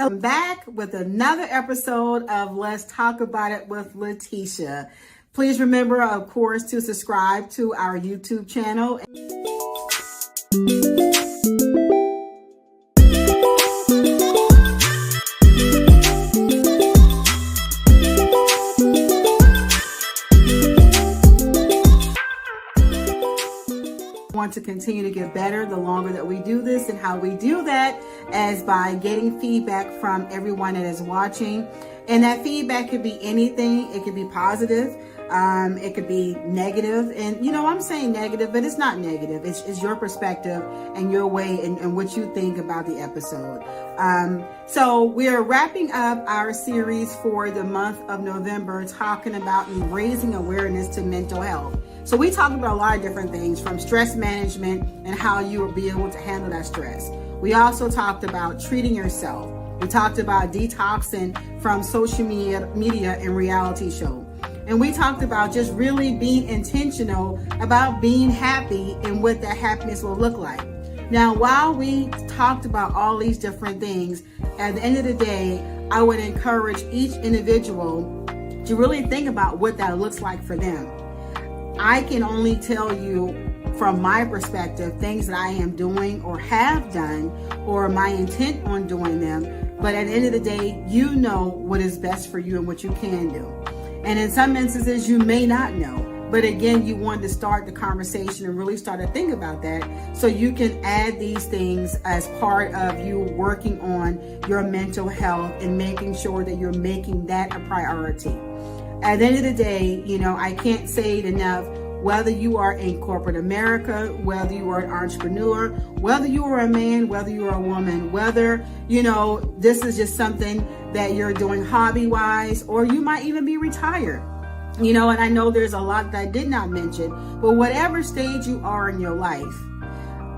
I'm back with another episode of Let's Talk About It with Letitia. Please remember, of course, to subscribe to our YouTube channel. Want to continue to get better the longer that we do this, and how we do that as by getting feedback from everyone that is watching. And that feedback could be anything. It could be positive, it could be negative, and I'm saying negative, but it's not negative. It's your perspective and your way and what you think about the episode. So we are wrapping up our series for the month of November, talking about raising awareness to mental health. So we talked about a lot of different things, from stress management and how you will be able to handle that stress. We also talked about treating yourself. We talked about detoxing from social media and reality show. And we talked about just really being intentional about being happy and what that happiness will look like. Now, while we talked about all these different things, at the end of the day, I would encourage each individual to really think about what that looks like for them. I can only tell you from my perspective things that I am doing or have done, or my intent on doing them. But at the end of the day, you know what is best for you and what you can do. And in some instances, you may not know. But again, you want to start the conversation and really start to think about that, so you can add these things as part of you working on your mental health and making sure that you're making that a priority. At the end of the day, I can't say it enough, whether you are in corporate America, whether you are an entrepreneur, whether you are a man, whether you are a woman, whether, this is just something that you're doing hobby-wise, or you might even be retired. And I know there's a lot that I did not mention, but whatever stage you are in your life,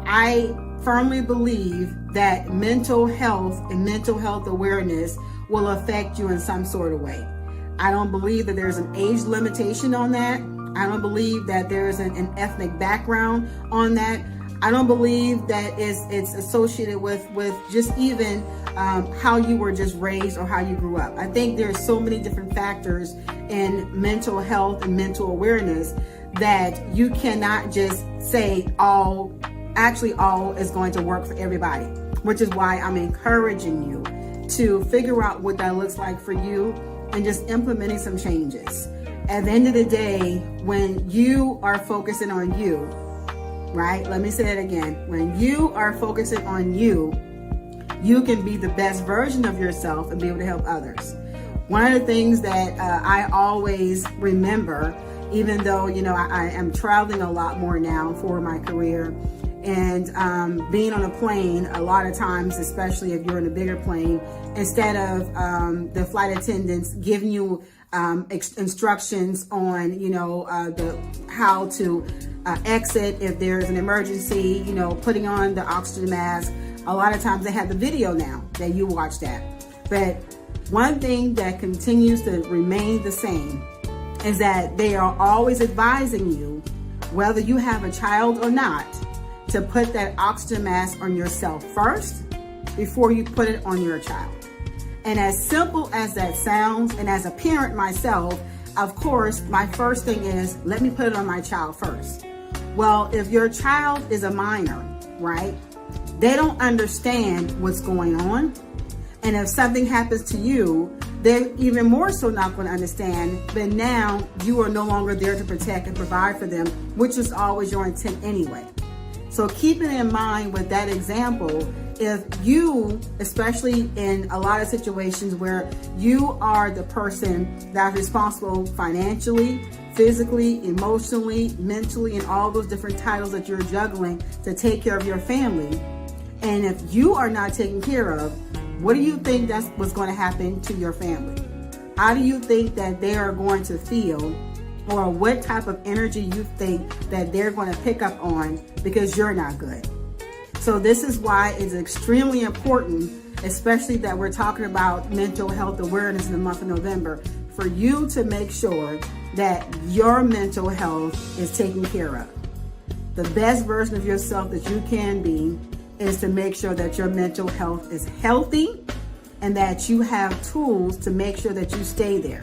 I firmly believe that mental health and mental health awareness will affect you in some sort of way. I don't believe that there's an age limitation on that. I don't believe that there's an ethnic background on that. I don't believe that it's associated with just even how you were just raised or how you grew up. I think there's so many different factors in mental health and mental awareness that you cannot just say all is going to work for everybody, which is why I'm encouraging you to figure out what that looks like for you and just implementing some changes. At the end of the day, when you are focusing on you, right? Let me say it again. When you are focusing on you, you can be the best version of yourself and be able to help others. One of the things that I always remember, even though, I am traveling a lot more now for my career, and being on a plane, a lot of times, especially if you're in a bigger plane, instead of the flight attendants giving you instructions on, how to exit if there's an emergency, putting on the oxygen mask. A lot of times they have the video now that you watch that. But one thing that continues to remain the same is that they are always advising you, whether you have a child or not, to put that oxygen mask on yourself first before you put it on your child. And as simple as that sounds, and as a parent myself, of course, my first thing is, let me put it on my child first. Well, if your child is a minor, right, they don't understand what's going on. And if something happens to you, they're even more so not going to understand. But now you are no longer there to protect and provide for them, which is always your intent anyway. So keeping in mind with that example, if you, especially in a lot of situations where you are the person that's responsible financially, physically, emotionally, mentally, and all those different titles that you're juggling to take care of your family, and if you are not taken care of, what do you think that's what's going to happen to your family? How do you think that they are going to feel, or what type of energy you think that they're going to pick up on because you're not good? So this is why it's extremely important, especially that we're talking about mental health awareness in the month of November, for you to make sure that your mental health is taken care of. The best version of yourself that you can be is to make sure that your mental health is healthy and that you have tools to make sure that you stay there.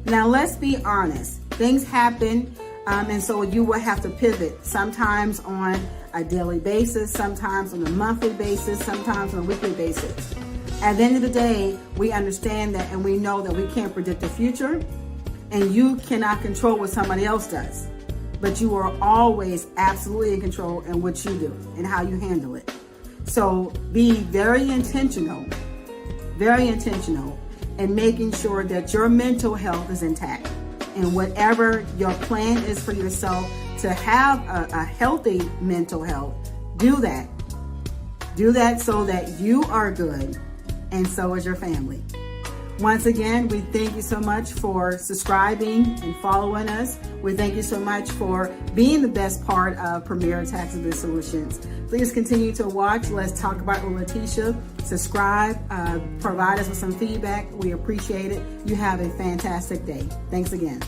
Now, let's be honest. Things happen, and so you will have to pivot, sometimes on a daily basis, sometimes on a monthly basis, sometimes on a weekly basis. At the end of the day, we understand that, and we know that we can't predict the future, and you cannot control what somebody else does. But you are always absolutely in control in what you do and how you handle it. So be very intentional in making sure that your mental health is intact. And whatever your plan is for yourself to have a healthy mental health, do that. Do that so that you are good and so is your family. Once again, we thank you so much for subscribing and following us. We thank you so much for being the best part of Premier Tax and Business Solutions. Please continue to watch Let's Talk About with Letitia. Subscribe, provide us with some feedback. We appreciate it. You have a fantastic day. Thanks again.